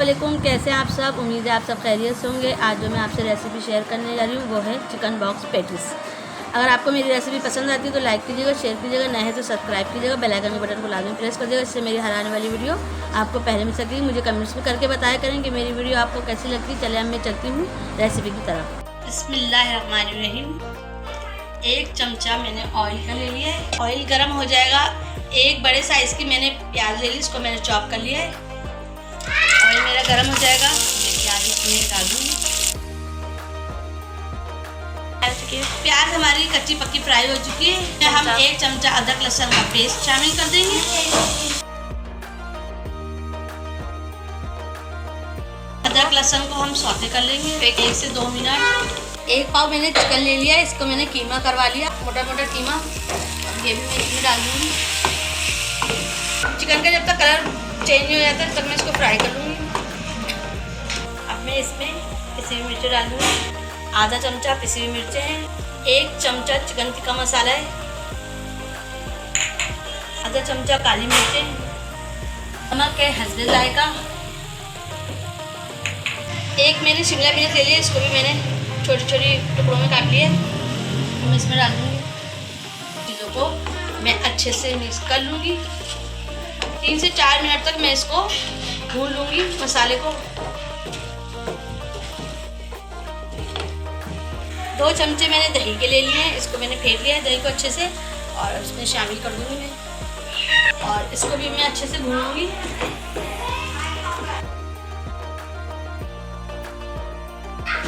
वालेकुम, कैसे हैं आप सब। उम्मीद है आप सब खैरियत से होंगे। आज जो मैं आपसे रेसिपी शेयर करने जा रही हूँ वो है चिकन बॉक्स पैटीज। अगर आपको मेरी रेसिपी पसंद आती है तो लाइक कीजिएगा, शेयर कीजिएगा, नए है तो सब्सक्राइब कीजिएगा, बेल आइकन के बटन को लाजमी प्रेस कर दीजिएगा, इससे मेरी हर आने वाली वीडियो आपको पहले मिल सकेगी। मुझे कमेंट्स में करके बताया करें कि मेरी वीडियो आपको कैसी लगती है। चले अब मैं चलती हूँ रेसिपी की तरफ। बिस्मिल्लाहिर्रहमानिर्रहीम। 1 चमचा मैंने ऑयल का ले लिया है। ऑयल गर्म हो जाएगा। एक बड़े साइज़ की मैंने प्याज ले ली, इसको मैंने चॉप कर लिया है। ऑयल मेरा गर्म हो जाएगा, मैं प्याज इसमें डाल दूँगी। प्याज हमारी कच्ची पक्की फ्राई हो चुकी है। हम 1 चमचा अदरक लहसुन का पेस्ट शामिल कर देंगे। अदरक लहसुन को हम सौते कर लेंगे 1 से 2 मिनट। 1 पाव मैंने चिकन ले लिया, इसको मैंने कीमा करवा लिया, मोटा मोटा कीमा। ये भी मैं इसमें डाल दूँगी। चिकन का जब तक कलर चेंज हो जाता है तब मैं इसको फ्राई कर लूँगी। अब मैं इसमें पिसी हुई मिर्चें डाल दूँगी। आधा चमचा पिसी हुई मिर्चें हैं। 1 चमचा चिकन टिक्का मसाला है। आधा चमचा काली मिर्चें, नमक है हस्बे जायका। 1 मैंने शिमला मिर्च ले लिया, इसको भी मैंने छोटी छोटी टुकड़ों में काट लिया। मैं इसमें डाल दूँगी। चीज़ों को मैं अच्छे से मिक्स कर लूँगी। 3 से 4 मिनट तक मैं इसको भून लूँगी मसाले को। 2 चमचे मैंने दही के ले लिए हैं, इसको मैंने फेंट लिया है दही को अच्छे से और उसमें शामिल कर दूँगी मैं। और इसको भी मैं अच्छे से भूनूँगी।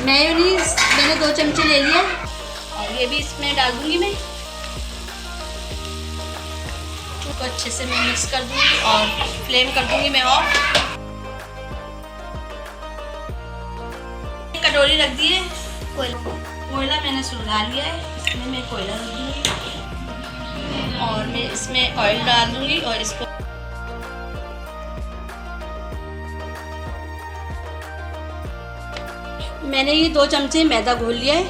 मेयोनीज मैंने 2 चमचे ले लिया और ये भी इसमें डाल दूँगी मैं। को अच्छे से मैं मिक्स कर दूँगी और फ्लेम कर दूँगी मैं ऑफ। कटोरी रख दी है, कोयला मैंने सुलगा लिया है, इसमें मैं कोयला रख दूँगी और मैं इसमें ऑयल डाल दूँगी और इसको मैंने ये 2 चमचे मैदा घोल लिया है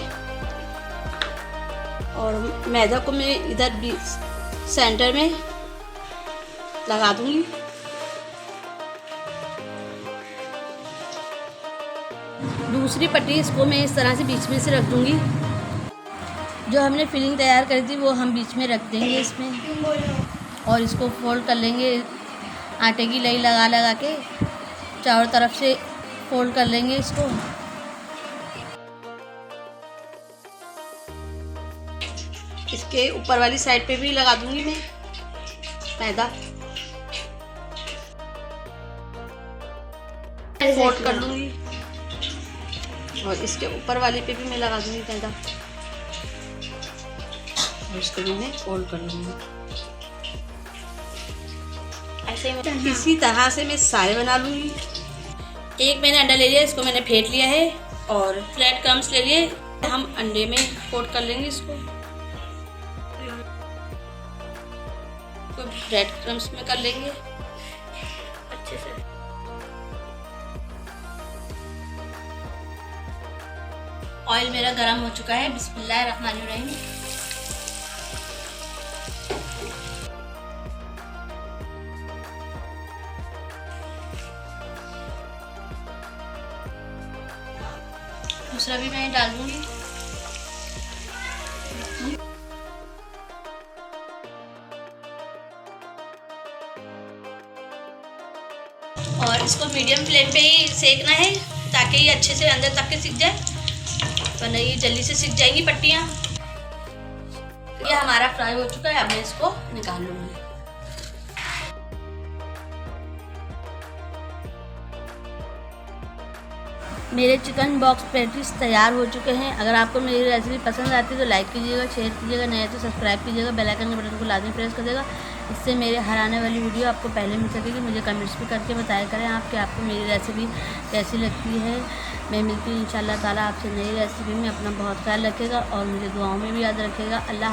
और मैदा को मैं इधर भी सेंटर में लगा दूँगी। दूसरी पट्टी इसको मैं इस तरह से बीच में से रख दूँगी। जो हमने फिलिंग तैयार करी थी वो हम बीच में रख देंगे इसमें और इसको फोल्ड कर लेंगे। आटे की लई लगा लगा के चारों तरफ से फोल्ड कर लेंगे इसको। इसके ऊपर वाली साइड पे भी लगा दूँगी मैं मैदा, फोल्ड कर दूँगी और इसके ऊपर वाले पे भी मैं लगा दूँगी मैदा और इसको भी मैं फोल्ड कर लूँगी। ऐसे ही इसी तरह से मैं सारे बना लूँगी। 1 मैंने अंडा ले लिया, इसको मैंने फेंट लिया है और ब्रेड क्रम्स ले लिए। हम अंडे में कोट कर लेंगे इसको ब्रेड क्रम्स में कर लेंगे अच्छे से। ऑयल मेरा गरम हो चुका है। बिस्मिल्लाहिर्रहमानिर्रहीम। दूसरा भी मैं डाल दूंगी। और इसको मीडियम फ्लेम पे ही सेकना है ताकि ये अच्छे से अंदर तक के सीख जाए, वरना ये जल्दी से सीख जाएंगी पट्टियाँ। ये हमारा फ्राई हो चुका है, अब मैं इसको निकाल लूँगी। मेरे चिकन बॉक्स पैटीज तैयार हो चुके हैं। अगर आपको मेरी रेसिपी पसंद आती है तो लाइक कीजिएगा, शेयर कीजिएगा, नए तो सब्सक्राइब कीजिएगा, बेल आइकन के बटन को लाजमी प्रेस कर देगा, इससे मेरे हर आने वाली वीडियो आपको पहले मिल सकेगी। मुझे कमेंट्स भी करके बताया करें आप कि आपको मेरी रेसिपी कैसी लगती है। मैं मिलती हूँ इंशाल्लाह ताला आपसे नई रेसिपी में। अपना बहुत ख्याल रखिएगा और मुझे दुआओं में भी याद रखिएगा। अल्लाह।